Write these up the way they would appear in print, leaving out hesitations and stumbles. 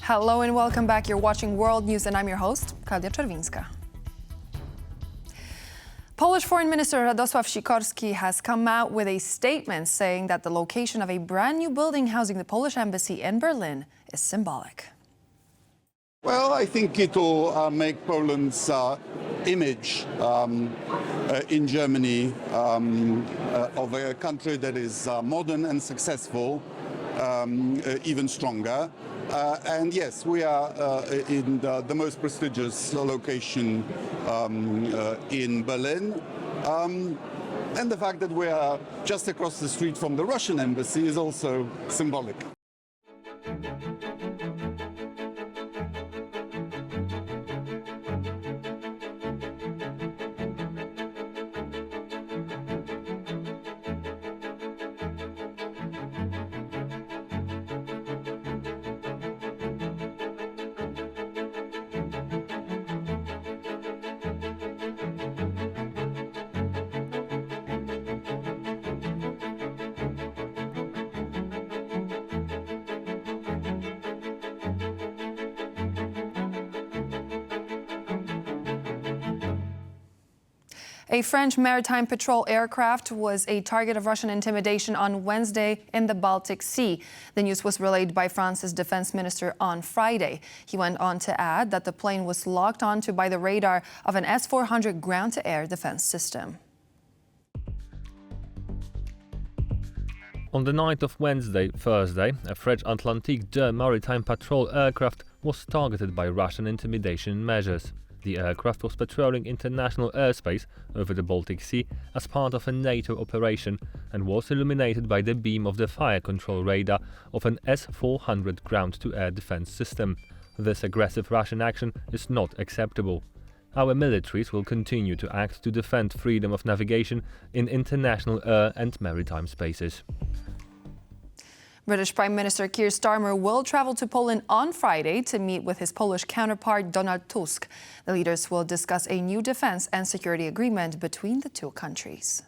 Hello and welcome back. You're watching World News and I'm your host, Klaudia Czerwińska. Polish Foreign Minister Radosław Sikorski has come out with a statement saying that the location of a brand new building housing the Polish embassy in Berlin is symbolic. Well, I think it will make Poland's image in Germany of a country that is modern and successful even stronger. And yes, we are in the most prestigious location in Berlin. And the fact that we are just across the street from the Russian embassy is also symbolic. A French maritime patrol aircraft was a target of Russian intimidation on Wednesday in the Baltic Sea. The news was relayed by France's defense minister on Friday. He went on to add that the plane was locked onto by the radar of an S-400 ground-to-air defense system. On the night of Thursday, a French Atlantique maritime patrol aircraft was targeted by Russian intimidation measures. The aircraft was patrolling international airspace over the Baltic Sea as part of a NATO operation and was illuminated by the beam of the fire control radar of an S-400 ground-to-air defense system. This aggressive Russian action is not acceptable. Our militaries will continue to act to defend freedom of navigation in international air and maritime spaces. British Prime Minister Keir Starmer will travel to Poland on Friday to meet with his Polish counterpart Donald Tusk. The leaders will discuss a new defense and security agreement between the two countries.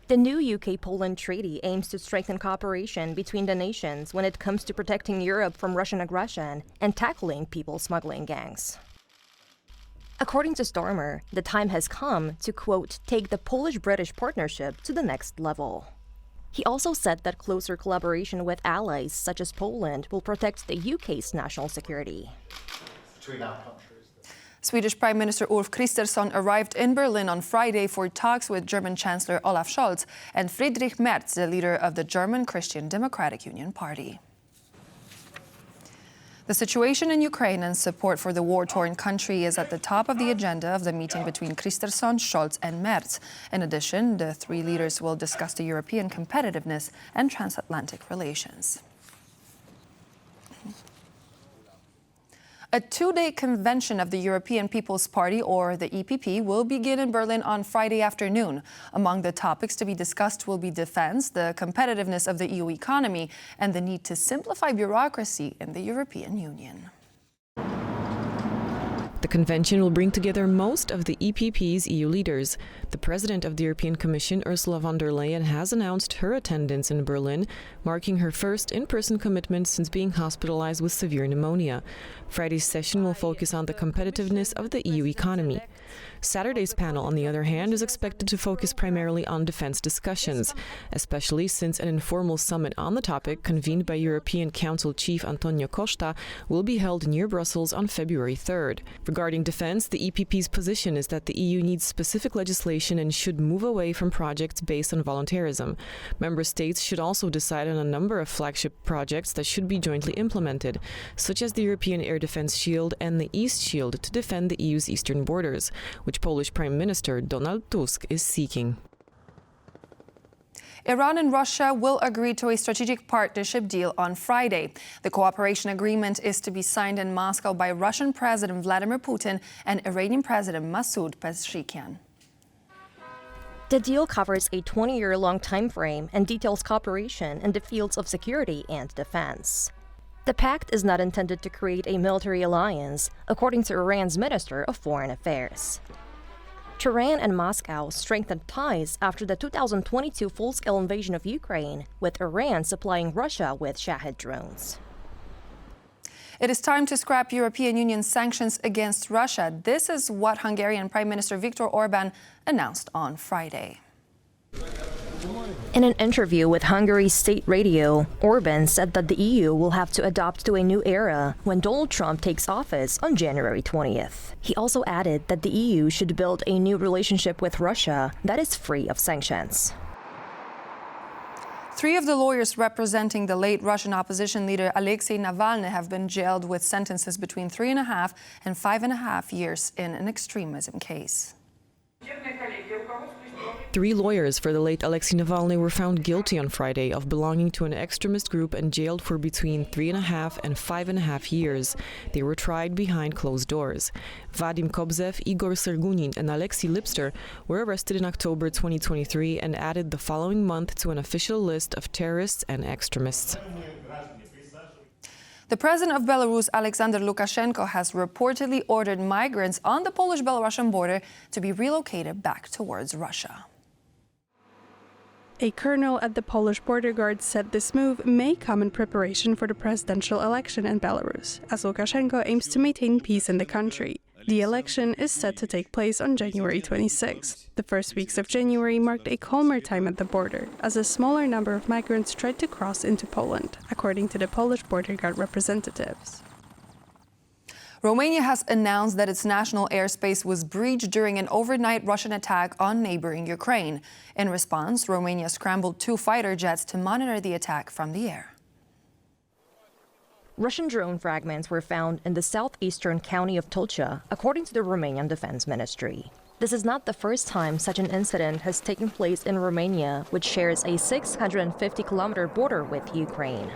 The new UK-Poland treaty aims to strengthen cooperation between the nations when it comes to protecting Europe from Russian aggression and tackling people smuggling gangs. According to Starmer, the time has come to, quote, take the Polish-British partnership to the next level. He also said that closer collaboration with allies such as Poland will protect the UK's national security. Swedish Prime Minister Ulf Kristersson arrived in Berlin on Friday for talks with German Chancellor Olaf Scholz and Friedrich Merz, the leader of the German Christian Democratic Union Party. The situation in Ukraine and support for the war-torn country is at the top of the agenda of the meeting between Kristersson, Scholz and Merz. In addition, the three leaders will discuss the European competitiveness and transatlantic relations. A two-day convention of the European People's Party, or the EPP, will begin in Berlin on Friday afternoon. Among the topics to be discussed will be defense, the competitiveness of the EU economy, and the need to simplify bureaucracy in the European Union. The convention will bring together most of the EPP's EU leaders. The president of the European Commission, Ursula von der Leyen, has announced her attendance in Berlin, marking her first in-person commitment since being hospitalized with severe pneumonia. Friday's session will focus on the competitiveness of the EU economy. Saturday's panel, on the other hand, is expected to focus primarily on defense discussions, especially since an informal summit on the topic, convened by European Council Chief Antonio Costa, will be held near Brussels on February 3rd. Regarding defense, the EPP's position is that the EU needs specific legislation and should move away from projects based on voluntarism. Member states should also decide on a number of flagship projects that should be jointly implemented, such as the European Air Defense Shield and the East Shield to defend the EU's eastern borders, which Polish Prime Minister Donald Tusk is seeking. Iran and Russia will agree to a strategic partnership deal on Friday. The cooperation agreement is to be signed in Moscow by Russian President Vladimir Putin and Iranian President Masoud Pezeshkian. The deal covers a 20-year-long time frame and details cooperation in the fields of security and defense. The pact is not intended to create a military alliance, according to Iran's Minister of Foreign Affairs. Tehran and Moscow strengthened ties after the 2022 full-scale invasion of Ukraine, with Iran supplying Russia with Shahed drones. It is time to scrap European Union sanctions against Russia. This is what Hungarian Prime Minister Viktor Orbán announced on Friday. In an interview with Hungary's state radio, Orbán said that the EU will have to adapt to a new era when Donald Trump takes office on January 20th. He also added that the EU should build a new relationship with Russia that is free of sanctions. 3 of the lawyers representing the late Russian opposition leader Alexei Navalny have been jailed with sentences between 3.5 and 5.5 years in an extremism case. 3 lawyers for the late Alexei Navalny were found guilty on Friday of belonging to an extremist group and jailed for between 3.5 and 5.5 years. They were tried behind closed doors. Vadim Kobzev, Igor Sergunin, and Alexei Lipster were arrested in October 2023 and added the following month to an official list of terrorists and extremists. The president of Belarus, Alexander Lukashenko, has reportedly ordered migrants on the Polish-Belarusian border to be relocated back towards Russia. A colonel at the Polish border guard said this move may come in preparation for the presidential election in Belarus, as Lukashenko aims to maintain peace in the country. The election is set to take place on January 26. The first weeks of January marked a calmer time at the border, as a smaller number of migrants tried to cross into Poland, according to the Polish border guard representatives. Romania has announced that its national airspace was breached during an overnight Russian attack on neighboring Ukraine. In response, Romania scrambled 2 fighter jets to monitor the attack from the air. Russian drone fragments were found in the southeastern county of Tulcea, according to the Romanian Defense Ministry. This is not the first time such an incident has taken place in Romania, which shares a 650-kilometer border with Ukraine.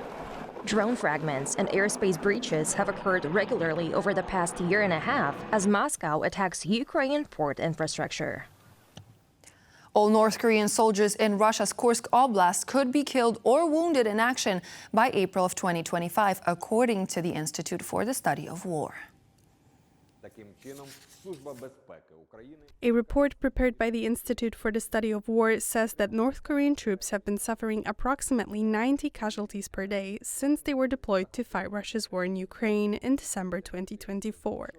Drone fragments and airspace breaches have occurred regularly over the past year and a half as Moscow attacks Ukrainian port infrastructure. All North Korean soldiers in Russia's Kursk Oblast could be killed or wounded in action by April of 2025, according to the Institute for the Study of War. A report prepared by the Institute for the Study of War says that North Korean troops have been suffering approximately 90 casualties per day since they were deployed to fight Russia's war in Ukraine in December 2024.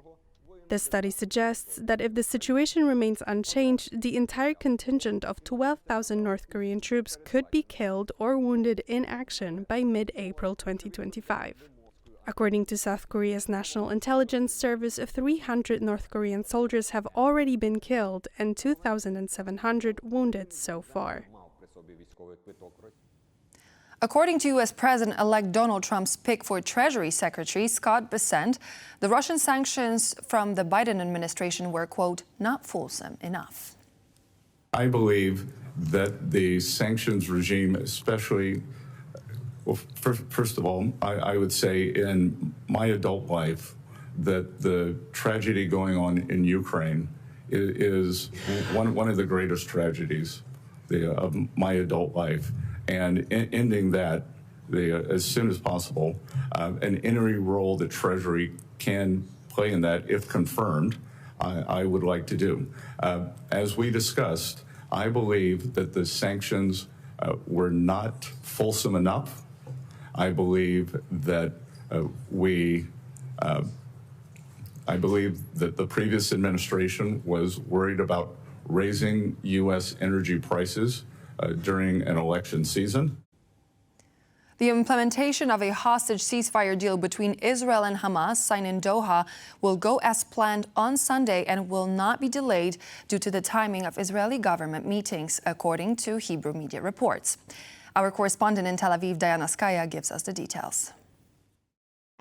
The study suggests that if the situation remains unchanged, the entire contingent of 12,000 North Korean troops could be killed or wounded in action by mid-April 2025. According to South Korea's National Intelligence Service, 300 North Korean soldiers have already been killed and 2,700 wounded so far. According to U.S. President-elect Donald Trump's pick for Treasury Secretary Scott Bessent, the Russian sanctions from the Biden administration were, quote, not fulsome enough. I believe that the sanctions regime, especially, well, first of all, I would say in my adult life that the tragedy going on in Ukraine is one of the greatest tragedies of my adult life. And ending that as soon as possible, and any role the Treasury can play in that, if confirmed, I would like to do. As we discussed, I believe that the sanctions were not fulsome enough. I believe that I believe that the previous administration was worried about raising U.S. energy prices during an election season. The implementation of a hostage ceasefire deal between Israel and Hamas signed in Doha will go as planned on Sunday and will not be delayed due to the timing of Israeli government meetings, according to Hebrew media reports. Our correspondent in Tel Aviv, Diana Skaya, gives us the details.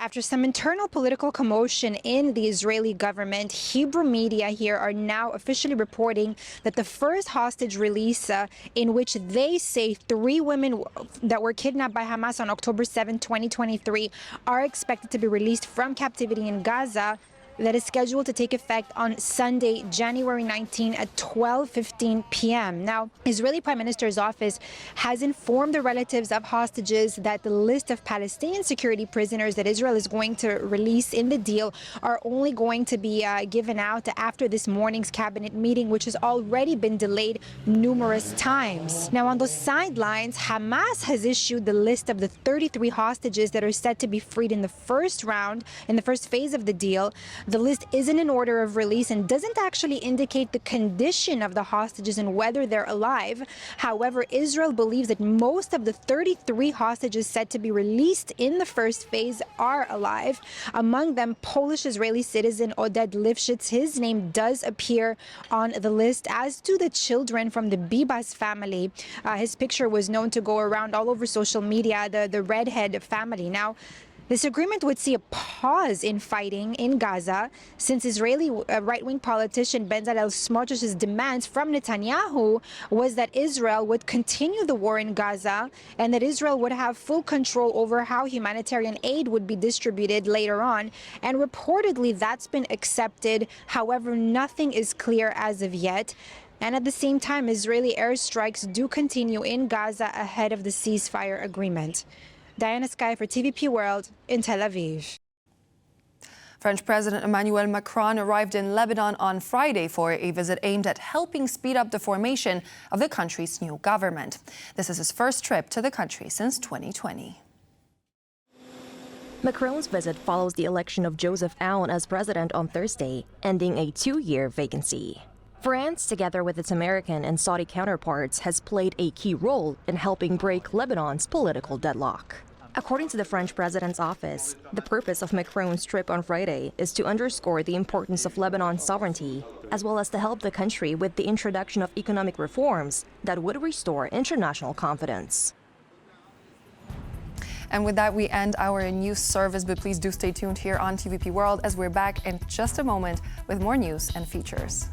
After some internal political commotion in the Israeli government, Hebrew media here are now officially reporting that the first hostage release in which they say 3 women that were kidnapped by Hamas on October 7, 2023 are expected to be released from captivity in Gaza that is scheduled to take effect on Sunday, January 19 at 12:15 p.m. Now, Israeli Prime Minister's office has informed the relatives of hostages that the list of Palestinian security prisoners that Israel is going to release in the deal are only going to be given out after this morning's cabinet meeting, which has already been delayed numerous times. Now, on the sidelines, Hamas has issued the list of the 33 hostages that are set to be freed in the first round, in the first phase of the deal. The list isn't in order of release and doesn't actually indicate the condition of the hostages and whether they're alive. However, Israel believes that most of the 33 hostages set to be released in the first phase are alive. Among them, Polish-Israeli citizen Oded Lifshitz. His name does appear on the list, as do the children from the Bibas family. His picture was known to go around all over social media, the redhead family. Now, this agreement would see a pause in fighting in Gaza since Israeli right-wing politician Bezalel Smotrich's demands from Netanyahu was that Israel would continue the war in Gaza and that Israel would have full control over how humanitarian aid would be distributed later on. And reportedly, that's been accepted. However, nothing is clear as of yet. And at the same time, Israeli airstrikes do continue in Gaza ahead of the ceasefire agreement. Diana Sky for TVP World in Tel Aviv. French President Emmanuel Macron arrived in Lebanon on Friday for a visit aimed at helping speed up the formation of the country's new government. This is his first trip to the country since 2020. Macron's visit follows the election of Joseph Aoun as president on Thursday, ending a 2-year vacancy. France, together with its American and Saudi counterparts, has played a key role in helping break Lebanon's political deadlock. According to the French president's office, the purpose of Macron's trip on Friday is to underscore the importance of Lebanon's sovereignty, as well as to help the country with the introduction of economic reforms that would restore international confidence. And with that, we end our news service, but please do stay tuned here on TVP World as we're back in just a moment with more news and features.